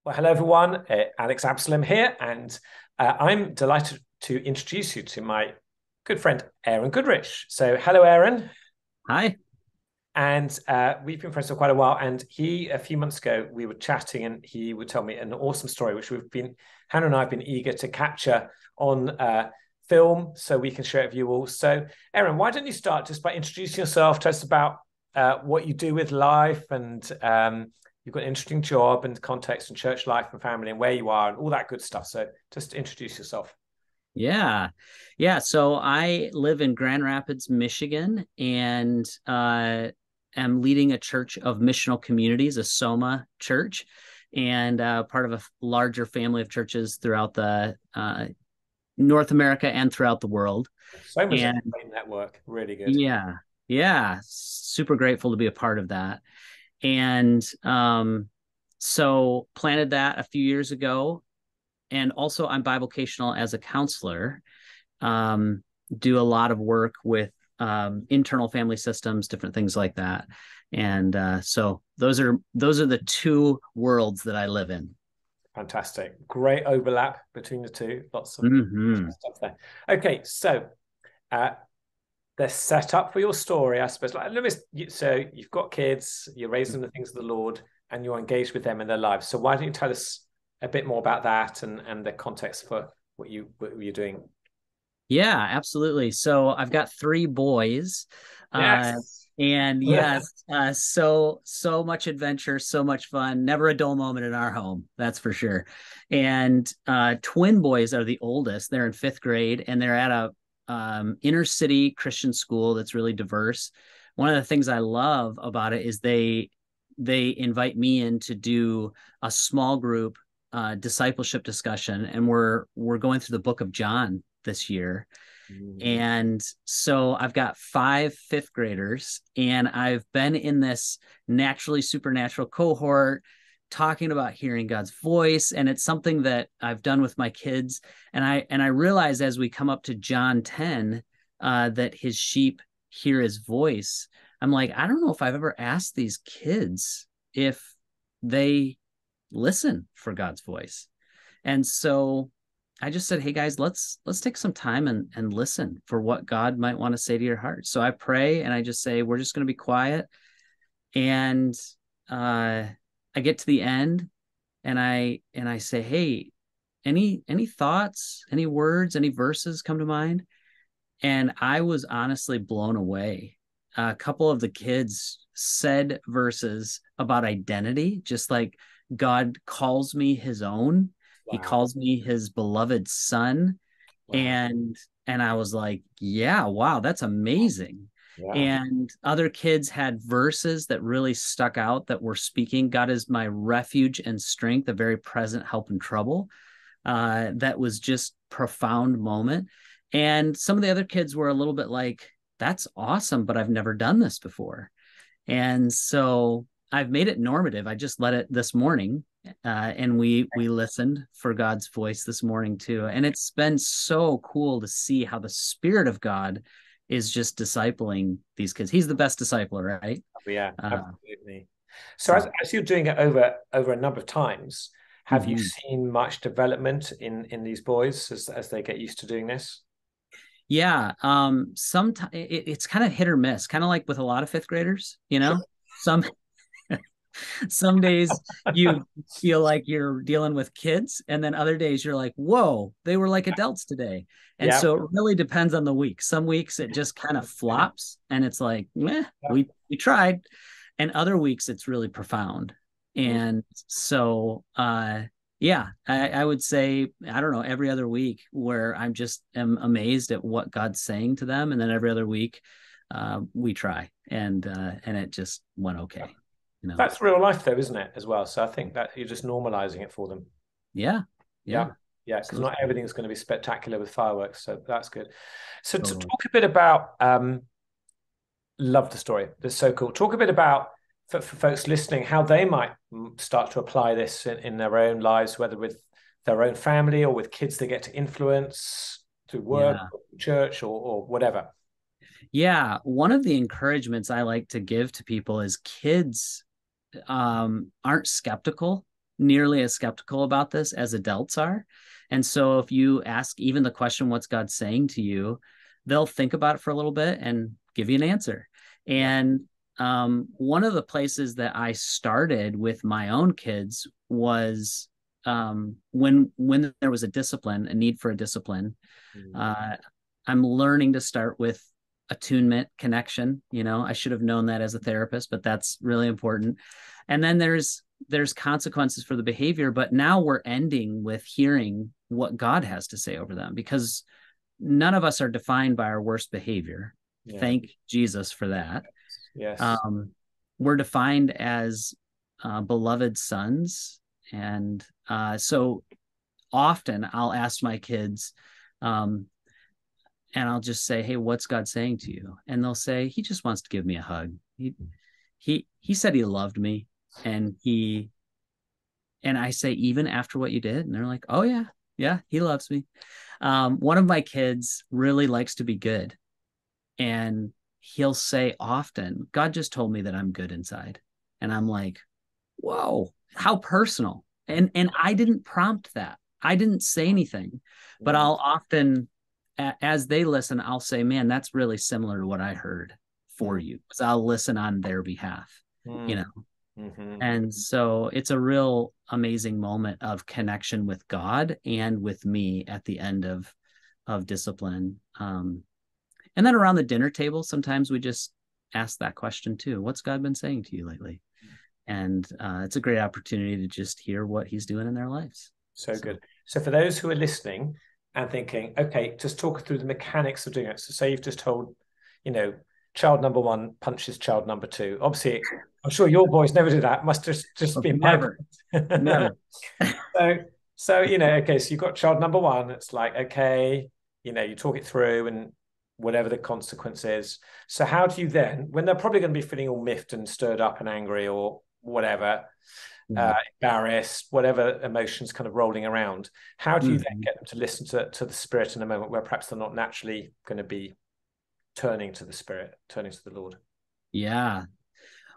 Well, hello everyone. Alex Absalom here, and I'm delighted to introduce you to my good friend Aaron Goodrich. So, hello, Aaron, Hi. and we've been friends for quite a while. And a few months ago, we were chatting, and he would tell me an awesome story, which Hannah and I have been eager to capture on film, so we can share it with you all. So, Aaron, why don't you start just by introducing yourself? Tell us about what you do with life and you've got an interesting job and context and church life and family and where you are and all that good stuff. So just introduce yourself. Yeah. Yeah. So I live in Grand Rapids, Michigan, and am leading a church of missional communities, a SOMA church, and part of a larger family of churches throughout the North America and throughout the world. So much a And great network. Really good. yeah, yeah, super grateful to be a part of that. And so planted that a few years ago, and also I'm bivocational as a counselor. Um, do a lot of work with internal family systems, different things like that. And so those are the two worlds that I live in. Fantastic. Great overlap between the two. Lots of Hmm. stuff there. Okay, so uh, the setup for your story, I suppose. Like, so you've got kids, you're raising the things of the Lord, and you're engaged with them in their lives. So why don't you tell us a bit more about that and the context for what you're doing? Yeah, absolutely. So I've got three boys, uh, Yes. and yes, so much adventure, so much fun. Never a dull moment in our home, that's for sure. And twin boys are the oldest. They're in fifth grade, and they're at a inner city Christian school that's really diverse. One of the things I love about it is they invite me in to do a small group discipleship discussion, and we're going through the book of John this year. Mm. And so I've got five fifth graders, and I've been in this naturally supernatural cohort talking about hearing God's voice. And it's something that I've done with my kids. And I realize as we come up to John 10, that his sheep hear his voice. I'm like, I don't know if I've ever asked these kids if they listen for God's voice. And so I just said, "Hey guys, let's take some time and listen for what God might want to say to your heart." So I pray and I just say, "We're just going to be quiet." And I get to the end and I say, "Hey, any thoughts, any words, any verses come to mind?" And I was honestly blown away. A couple of the kids said verses about identity, just like God calls me his own. He Wow. calls me his beloved son. Wow. And I was like, yeah, wow, that's amazing. Yeah. And other kids had verses that really stuck out that were speaking, God is my refuge and strength, a very present help in trouble. That was just profound moment. And some of the other kids were a little bit like, that's awesome, but I've never done this before. And so I've made it normative. I just let it this morning, and we listened for God's voice this morning too. And it's been so cool to see how the Spirit of God is just discipling these kids. He's the best discipler, right? Yeah, Uh, absolutely. So so. as you're doing it over a number of times, have you Mhm. seen much development in these boys as they get used to doing this? Yeah, sometimes it's kind of hit or miss, kind of like with a lot of fifth graders, Sure. Some some days you feel like you're dealing with kids, and then other days you're like, whoa, they were like adults today. And Yeah. so it really depends on the week. Some weeks it just kind of flops and it's like, meh, Yeah. we tried. And other weeks it's really profound. Mm. And so yeah, I would say, I don't know, every other week where I'm just am amazed at what God's saying to them. And then every other week we try and it just went okay, you know. That's real life though, isn't it, as well? So I think that you're just normalizing it for them. Yeah, yeah, Yeah. Yeah, because so not everything's going to be spectacular with fireworks. So that's good. So to totally. talk a bit about love the story. That's so cool. Talk a bit about for folks listening how they might start to apply this in their own lives, whether with their own family or with kids they get to influence through work, Yeah. or church, or whatever. Yeah. One of the encouragements I like to give to people is kids aren't skeptical. nearly as skeptical about this as adults are. And so if you ask even the question, what's God saying to you, they'll think about it for a little bit and give you an answer. Yeah. And one of the places that I started with my own kids was when there was a need for a discipline. Uh, I'm learning to start with attunement, connection. I should have known that as a therapist, but that's really important. And then there's consequences for the behavior, but now we're ending with hearing what God has to say over them, because none of us are defined by our worst behavior. Yeah. Thank Jesus for that. Yes. We're defined as beloved sons. And so often I'll ask my kids, and I'll just say, hey, what's God saying to you? And they'll say, he just wants to give me a hug. He said he loved me. And I say, even after what you did? And they're like, oh yeah, he loves me. One of my kids really likes to be good. And he'll say often, God just told me that I'm good inside. And I'm like, whoa, how personal. And I didn't prompt that. I didn't say anything, but I'll often, as they listen, I'll say, man, that's really similar to what I heard for you. Because I'll listen on their behalf, And so it's a real amazing moment of connection with God and with me at the end of discipline. And then around the dinner table, sometimes we just ask that question too. What's God been saying to you lately? And it's a great opportunity to just hear what he's doing in their lives. So good. So for those who are listening and thinking, okay, just talk through the mechanics of doing it. So say you've just told, child number one punches child number two. Obviously, I'm sure your boys never do that. Must just be never. Never. So okay, so you've got child number one. It's like, okay, you talk it through and whatever the consequence is. So how do you then, when they're probably going to be feeling all miffed and stirred up and angry or whatever, embarrassed, whatever emotions kind of rolling around, how do you then get them to listen to the Spirit in a moment where perhaps they're not naturally going to be turning to the Spirit, turning to the Lord? Yeah.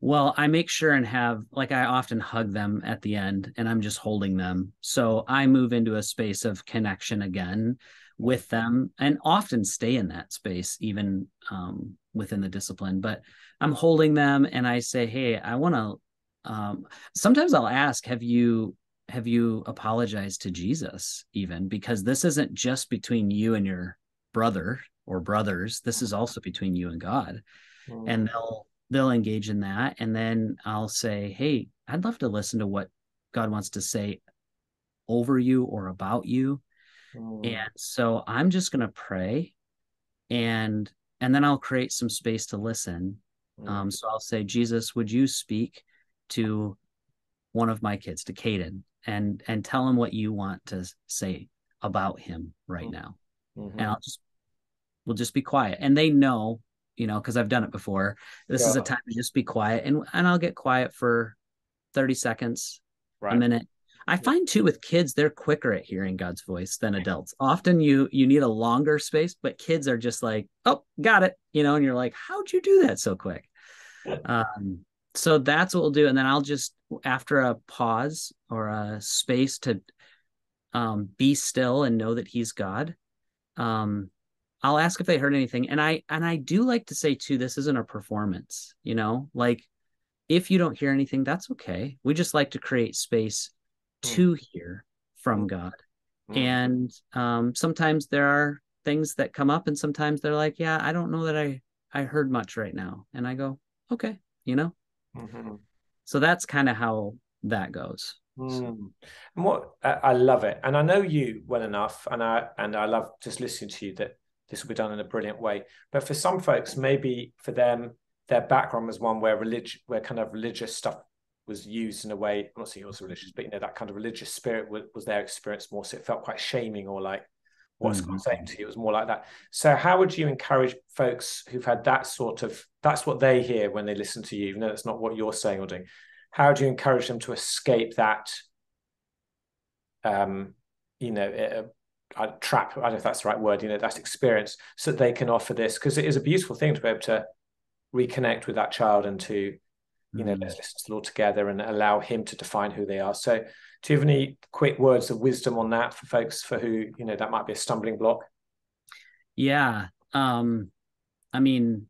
Well, I make sure and have, like, I often hug them at the end and I'm just holding them. So I move into a space of connection again with them and often stay in that space, even within the discipline. But I'm holding them and I say, hey, I want to, sometimes I'll ask, have you apologized to Jesus even? Because this isn't just between you and your brother or brothers. This is also between you and God. And they'll engage in that. And then I'll say, hey, I'd love to listen to what God wants to say over you or about you. And so I'm just going to pray and then I'll create some space to listen. So I'll say, Jesus, would you speak to one of my kids, to Caden, and tell him what you want to say about him right now. And we'll just be quiet. And they know, because I've done it before. This is a time to just be quiet. And I'll get quiet for 30 seconds, a minute. I find too with kids, they're quicker at hearing God's voice than adults. Often you need a longer space, but kids are just like, oh, got it. And you're like, how'd you do that so quick? So that's what we'll do. And then I'll just, after a pause or a space to be still and know that he's God, I'll ask if they heard anything. And I do like to say too, this isn't a performance, like if you don't hear anything, that's okay. We just like to create space to hear from God. And sometimes there are things that come up and sometimes they're like, yeah, I don't know that I heard much right now. And I go, okay, So that's kind of how that goes. And what I love it. And I know you well enough, and I love just listening to you that this will be done in a brilliant way. But for some folks, maybe for them, their background was one where kind of religious stuff was used in a way. I'm not saying also religious, but that kind of religious spirit was their experience more. So it felt quite shaming or like, what's God saying to you? It was more like that. So how would you encourage folks who've had that's what they hear when they listen to you, even though it's not what you're saying or doing? How do you encourage them to escape that, a trap? I don't know if that's the right word, that experience, so that they can offer this, because it is a beautiful thing to be able to reconnect with that child and to let's listen to the Lord together and allow him to define who they are. So do you have any quick words of wisdom on that for folks for who, that might be a stumbling block? Yeah. I mean,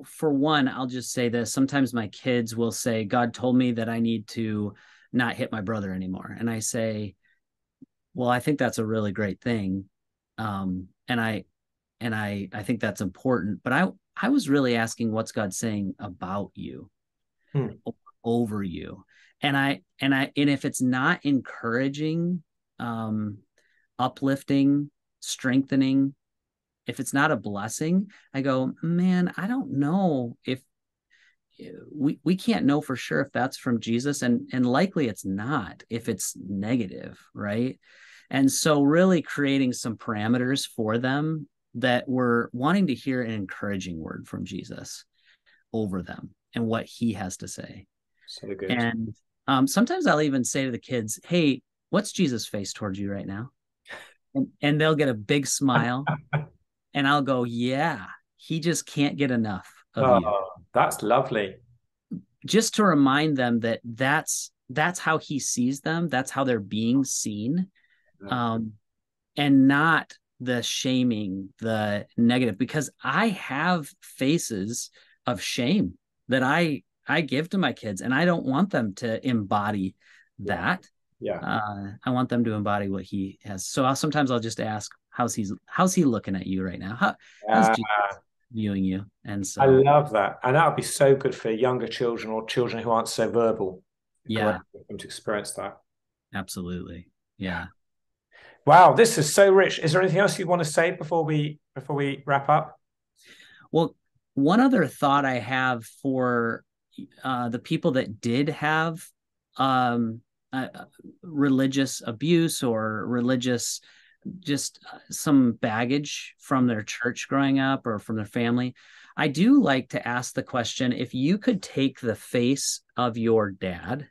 for one, I'll just say this. Sometimes my kids will say, God told me that I need to not hit my brother anymore. And I say, well, I think that's a really great thing. And I think that's important, but I was really asking what's God saying about you, over you. And if it's not encouraging, uplifting, strengthening, if it's not a blessing, I go, man, I don't know if we can't know for sure if that's from Jesus, and likely it's not if it's negative, right? And so really creating some parameters for them that we're wanting to hear an encouraging word from Jesus over them and what he has to say. So good. And sometimes I'll even say to the kids, hey, what's Jesus' face towards you right now? And they'll get a big smile. And I'll go, yeah, he just can't get enough of you. That's lovely. Just to remind them that that's how he sees them. That's how they're being seen. And not the shaming, the negative, because I have faces of shame that I give to my kids, and I don't want them to embody that. Yeah. I want them to embody what he has. So sometimes I'll just ask, how's he looking at you right now? How's Jesus viewing you? And so I love that. And that would be so good for younger children or children who aren't so verbal. Yeah. Great for them to experience that. Absolutely. Yeah. Wow, this is so rich. Is there anything else you want to say before we wrap up? Well, one other thought I have for the people that did have religious abuse or religious, just some baggage from their church growing up or from their family, I do like to ask the question, if you could take the face of your dad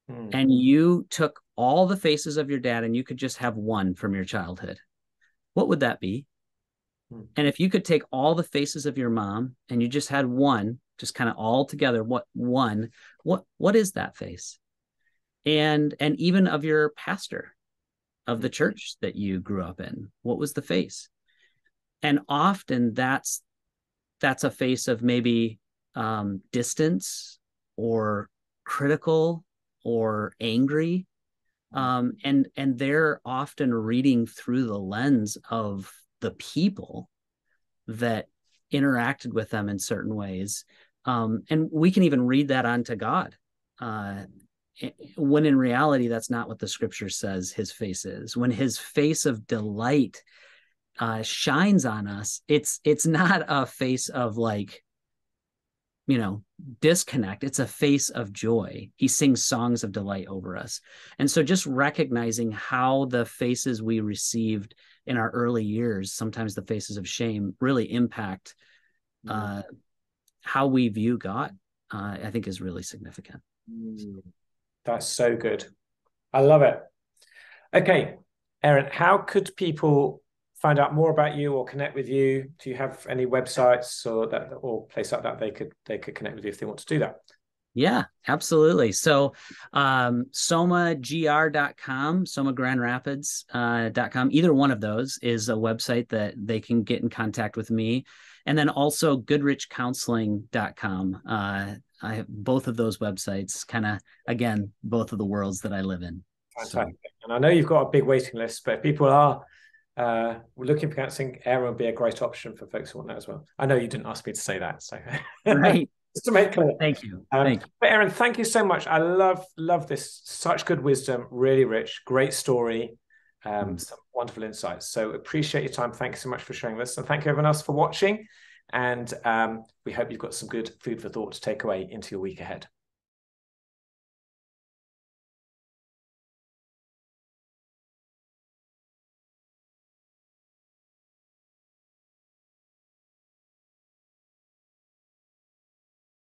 and you took all the faces of your dad and you could just have one from your childhood, what would that be? And if you could take all the faces of your mom and you just had one, just kind of all together, what is that face? And even of your pastor of the church that you grew up in, what was the face? And often that's a face of maybe distance or critical or angry. And they're often reading through the lens of the people that interacted with them in certain ways. And we can even read that onto God. When in reality, that's not what the scripture says his face is. When his face of delight shines on us, it's not a face of disconnect. It's a face of joy. He sings songs of delight over us. And so just recognizing how the faces we received in our early years, sometimes the faces of shame, really impact how we view God, I think is really significant. That's so good. I love it. Okay, Aaron, how could people find out more about you or connect with you? Do you have any websites or place like that they could connect with you if they want to do that? Yeah, absolutely. So somagr.com, somagrandrapids.com, either one of those is a website that they can get in contact with me. And then also goodrichcounseling.com. I have both of those websites, kind of, again, both of the worlds that I live in. Fantastic. So. And I know you've got a big waiting list, but if people are looking for counseling, Aaron would be a great option for folks who want that as well. I know you didn't ask me to say that, so right. Just to make clear. Thank you. But Aaron, thank you so much. I love this. Such good wisdom, really rich, great story, some wonderful insights. So appreciate your time. Thank you so much for sharing this, and thank you everyone else for watching. And we hope you've got some good food for thought to take away into your week ahead.